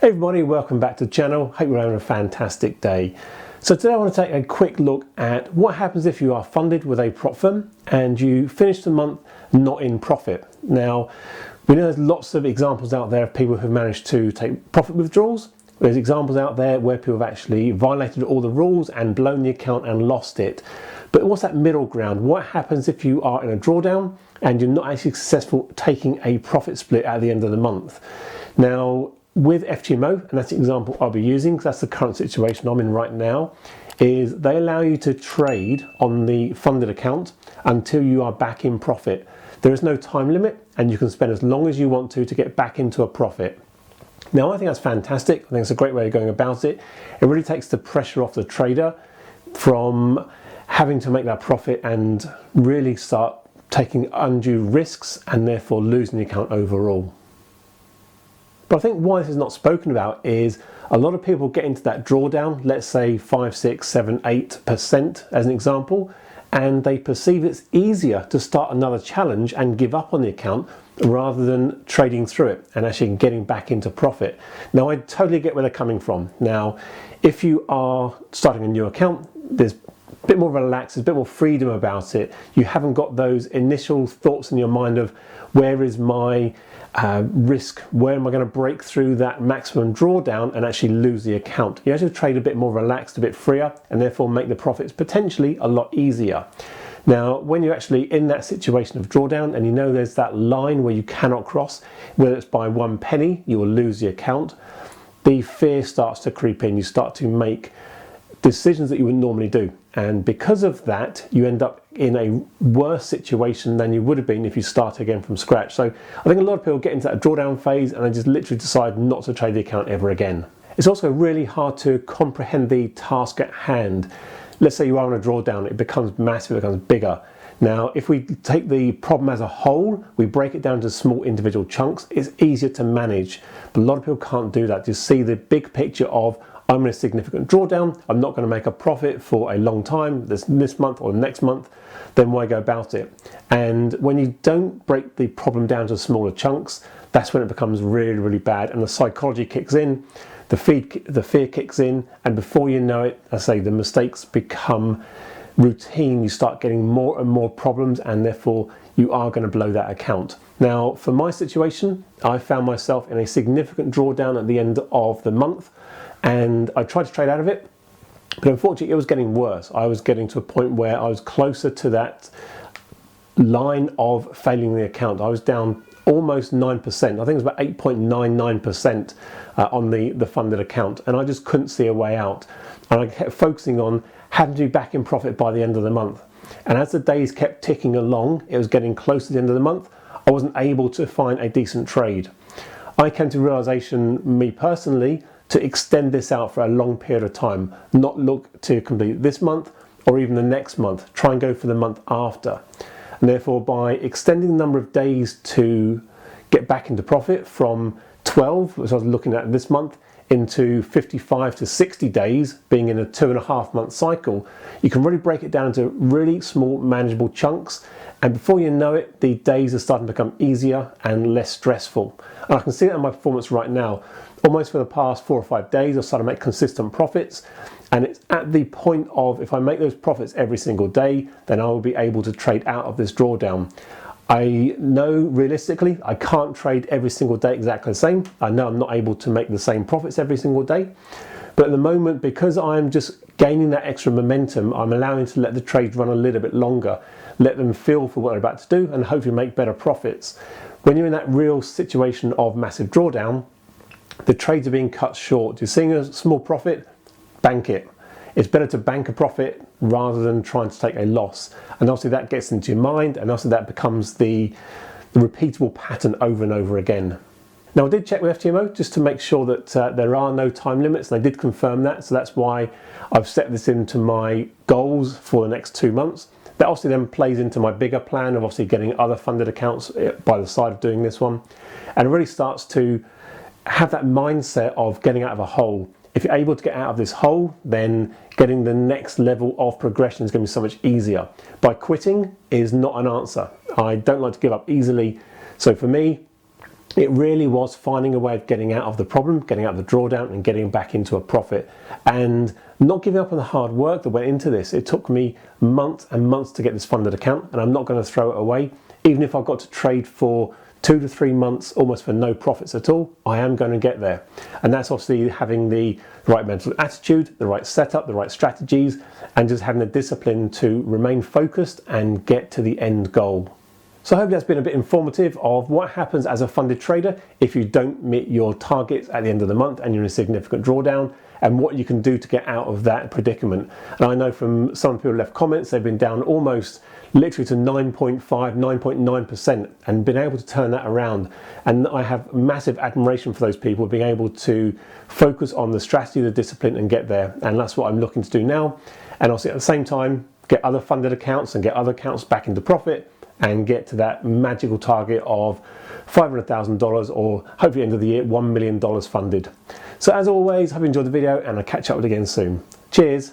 Hey everybody, welcome back to the channel. Hope you're having a fantastic day. So today I want to take a quick look at what happens if you are funded with a prop firm and you finish the month not in profit. Now, we know there's lots of examples out there of people who've managed to take profit withdrawals. There's examples out there where people have actually violated all the rules and blown the account and lost it. But what's that middle ground? What happens if you are in a drawdown and you're not actually successful taking a profit split at the end of the month? Now, with FTMO, and that's the example I'll be using because that's the current situation I'm in right now, is they allow you to trade on the funded account until you are back in profit. There is no time limit and you can spend as long as you want to get back into a profit. Now, I think that's fantastic. I think it's a great way of going about it. It really takes the pressure off the trader from having to make that profit and really start taking undue risks and therefore losing the account overall. But I think why this is not spoken about is a lot of people get into that drawdown, let's say 5, 6, 7, 8% as an example, and they perceive it's easier to start another challenge and give up on the account rather than trading through it and actually getting back into profit. Now, I totally get where they're coming from. Now, if you are starting a new account, there's a bit more relaxed, there's a bit more freedom about it. You haven't got those initial thoughts in your mind of where is my risk, where am I going to break through that maximum drawdown and actually lose the account. You actually trade a bit more relaxed, a bit freer, and therefore make the profits potentially a lot easier. Now, when you're actually in that situation of drawdown and you know there's that line where you cannot cross, whether it's by 1 penny, you will lose the account, the fear starts to creep in. You start to make decisions that you wouldn't normally do, and because of that you end up in a worse situation than you would have been if you start again from scratch. So I think a lot of people get into that drawdown phase and they just literally decide not to trade the account ever again. It's also really hard to comprehend the task at hand. Let's say you are on a drawdown, it becomes massive, it becomes bigger. Now, if we take the problem as a whole, we break it down into small individual chunks, it's easier to manage. But a lot of people can't do that. Just see the big picture of, I'm in a significant drawdown, I'm not going to make a profit for a long time, this month or next month, then why go about it? And when you don't break the problem down to smaller chunks, that's when it becomes really, really bad and the psychology kicks in, the fear kicks in, and before you know it, I say the mistakes become routine. You start getting more and more problems and therefore you are going to blow that account. Now, for my situation, I found myself in a significant drawdown at the end of the month and I tried to trade out of it, but unfortunately it was getting worse. I was getting to a point where I was closer to that line of failing the account. I was down almost 9%. I think it was about 8.99% on the funded account, and I just couldn't see a way out. And I kept focusing on having to be back in profit by the end of the month. And as the days kept ticking along, it was getting close to the end of the month, I wasn't able to find a decent trade. I came to the realization, me personally, to extend this out for a long period of time, not look to complete this month or even the next month, try and go for the month after. And therefore, by extending the number of days to get back into profit from 12, which I was looking at this month, into 55 to 60 days, being in a 2.5 month cycle, you can really break it down into really small, manageable chunks. And before you know it, the days are starting to become easier and less stressful. And I can see that in my performance right now. Almost for the past 4 or 5 days, I've started to make consistent profits. And it's at the point of, if I make those profits every single day, then I will be able to trade out of this drawdown. I know realistically, I can't trade every single day exactly the same. I know I'm not able to make the same profits every single day. But at the moment, because I'm just gaining that extra momentum, I'm allowing to let the trades run a little bit longer, let them feel for what they're about to do and hopefully make better profits. When you're in that real situation of massive drawdown, the trades are being cut short. You're seeing a small profit, bank it. It's better to bank a profit rather than trying to take a loss. And obviously that gets into your mind, and also that becomes the repeatable pattern over and over again. Now, I did check with FTMO just to make sure that there are no time limits, and they did confirm that. So that's why I've set this into my goals for the next 2 months. That obviously then plays into my bigger plan of obviously getting other funded accounts by the side of doing this one. And it really starts to have that mindset of getting out of a hole. If you're able to get out of this hole, then getting the next level of progression is going to be so much easier. By quitting is not an answer. I don't like to give up easily. So for me, It really was finding a way of getting out of the problem, getting out of the drawdown and getting back into a profit, and not giving up on the hard work that went into this. It took me months and months to get this funded account, and I'm not going to throw it away. Even if I've got to trade for 2 to 3 months almost for no profits at all, I am going to get there. And that's obviously having the right mental attitude, the right setup, the right strategies, and just having the discipline to remain focused and get to the end goal. So I hope that's been a bit informative of what happens as a funded trader if you don't meet your targets at the end of the month and you're in a significant drawdown, and what you can do to get out of that predicament. And I know from some people who left comments, they've been down almost literally to 9.5, 9.9% and been able to turn that around. And I have massive admiration for those people being able to focus on the strategy, the discipline, and get there. And that's what I'm looking to do now. And also at the same time, get other funded accounts and get other accounts back into profit and get to that magical target of $500,000 or hopefully at the end of the year, $1 million funded. So as always, hope you enjoyed the video and I'll catch up with you again soon. Cheers.